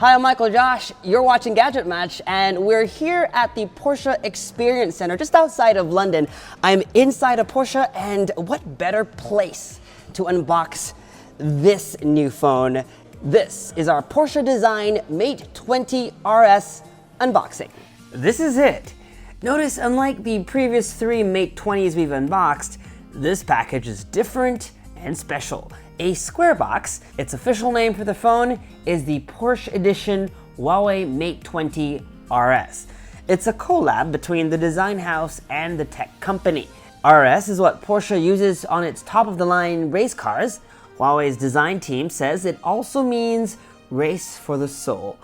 Hi, I'm Michael Josh. You're watching Gadget Match, and we're here at the Porsche Experience Center just outside of London. I'm inside a Porsche, and what better place to unbox this new phone? This is our Porsche Design Mate 20 RS unboxing. This is it. Notice, unlike the previous 3 Mate 20s we've unboxed, this package is different and special. A square box. Its official name for the phone is the Porsche Edition Huawei Mate 20 RS. It's a collab between the design house and the tech company. RS is what Porsche uses on its top-of-the-line race cars. Huawei's design team says it also means race for the soul,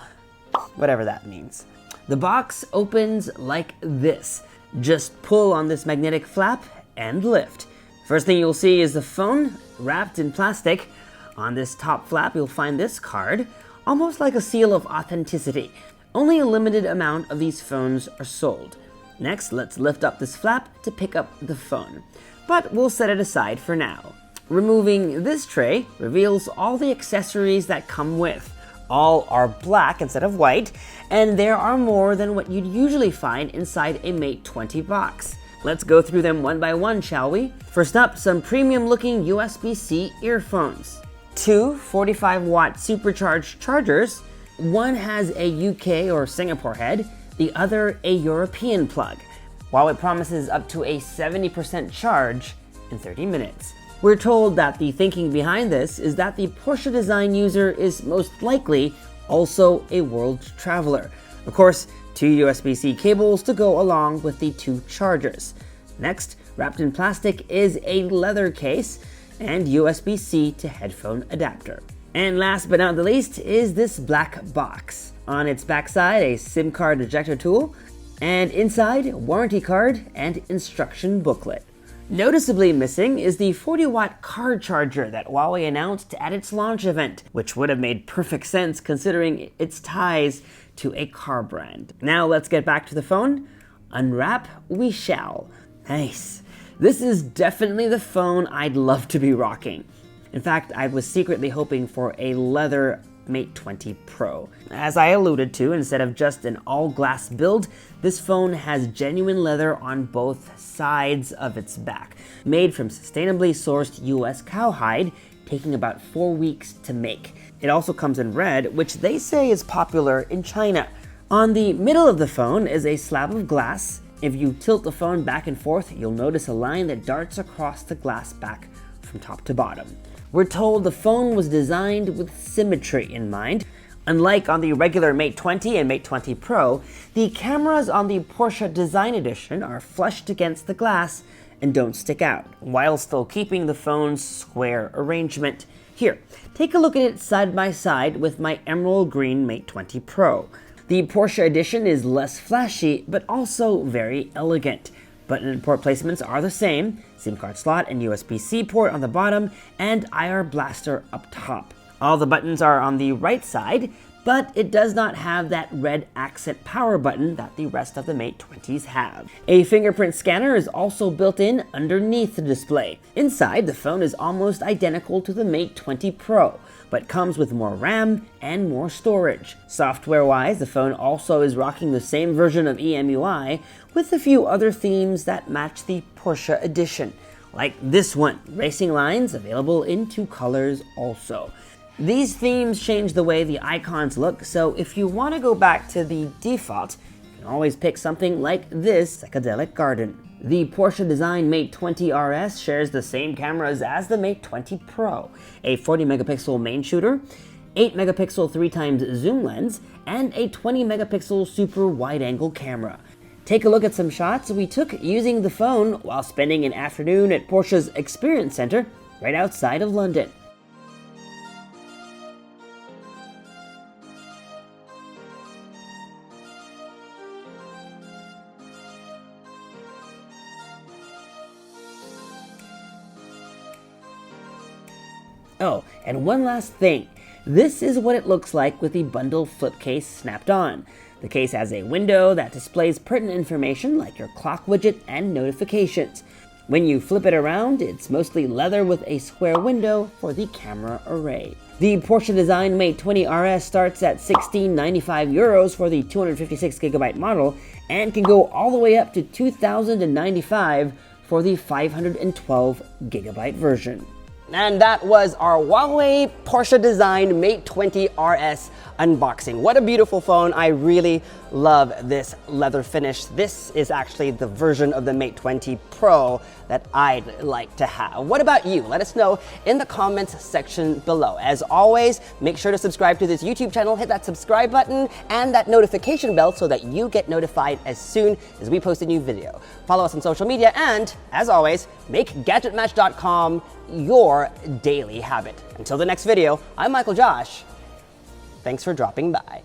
whatever that means. The box opens like this. Just pull on this magnetic flap and lift. First thing you'll see is the phone wrapped in plastic. On this top flap, you'll find this card, almost like a seal of authenticity. Only a limited amount of these phones are sold. Next, let's lift up this flap to pick up the phone. But we'll set it aside for now. Removing this tray reveals all the accessories that come with. All are black instead of white, and there are more than what you'd usually find inside a Mate 20 box. Let's go through them one by one, shall we? First up, some premium-looking Usbc earphones. 2 45-watt supercharged chargers. One has a UK or Singapore head, the other a European plug. Huawei promises up to a 70% charge in 30 minutes. We're told that the thinking behind this is that the Porsche design user is most likely also a world traveler. Of course, 2 USB-C cables to go along with the 2 chargers. Next, wrapped in plastic is a leather case and USB-C to headphone adapter. And last but not the least is this black box. On its backside, a SIM card ejector tool, and inside, a warranty card and instruction booklet. Noticeably missing is the 40-watt car charger that Huawei announced at its launch event, which would have made perfect sense considering its ties to a car brand. Now let's get back to the phone. Unwrap we shall. Nice. This is definitely the phone I'd love to be rocking. In fact, I was secretly hoping for a leather Mate 20 Pro. As I alluded to, instead of just an all-glass build, this phone has genuine leather on both sides of its back, made from sustainably sourced US cowhide, taking about 4 weeks to make. It also comes in red, which they say is popular in China. On the middle of the phone is a slab of glass. If you tilt the phone back and forth, you'll notice a line that darts across the glass back from top to bottom. We're told the phone was designed with symmetry in mind. Unlike on the regular Mate 20 and Mate 20 Pro, the cameras on the Porsche Design Edition are flushed against the glass and don't stick out, while still keeping the phone's square arrangement. Here, take a look at it side by side with my emerald green Mate 20 Pro. The Porsche Edition is less flashy, but also very elegant. Button and port placements are the same, SIM card slot and USB-C port on the bottom, and IR blaster up top. All the buttons are on the right side, but it does not have that red accent power button that the rest of the Mate 20s have. A fingerprint scanner is also built in underneath the display. Inside, the phone is almost identical to the Mate 20 Pro, but comes with more RAM and more storage. Software-wise, the phone also is rocking the same version of EMUI, with a few other themes that match the Porsche Edition, like this one, Racing Lines, available in 2 colors also. These themes change the way the icons look, so if you want to go back to the default, you can always pick something like this psychedelic garden. The Porsche Design Mate 20 RS shares the same cameras as the Mate 20 Pro, a 40 megapixel main shooter, 8 megapixel 3x zoom lens, and a 20 megapixel super wide angle camera. Take a look at some shots we took using the phone while spending an afternoon at Porsche's Experience Center right outside of London. Oh, and one last thing. This is what it looks like with the bundle flip case snapped on. The case has a window that displays pertinent information like your clock widget and notifications. When you flip it around, it's mostly leather with a square window for the camera array. The Porsche Design Mate 20 RS starts at €1695 for the 256GB model and can go all the way up to $2,095 for the 512GB version. And that was our Huawei Porsche Design Mate 20 RS unboxing. What a beautiful phone. I really love this leather finish. This is actually the version of the Mate 20 Pro that I'd like to have. What about you? Let us know in the comments section below. As always, make sure to subscribe to this YouTube channel, hit that subscribe button and that notification bell so that you get notified as soon as we post a new video. Follow us on social media and, as always, make GadgetMatch.com your daily habit. Until the next video, I'm Michael Josh. Thanks for dropping by.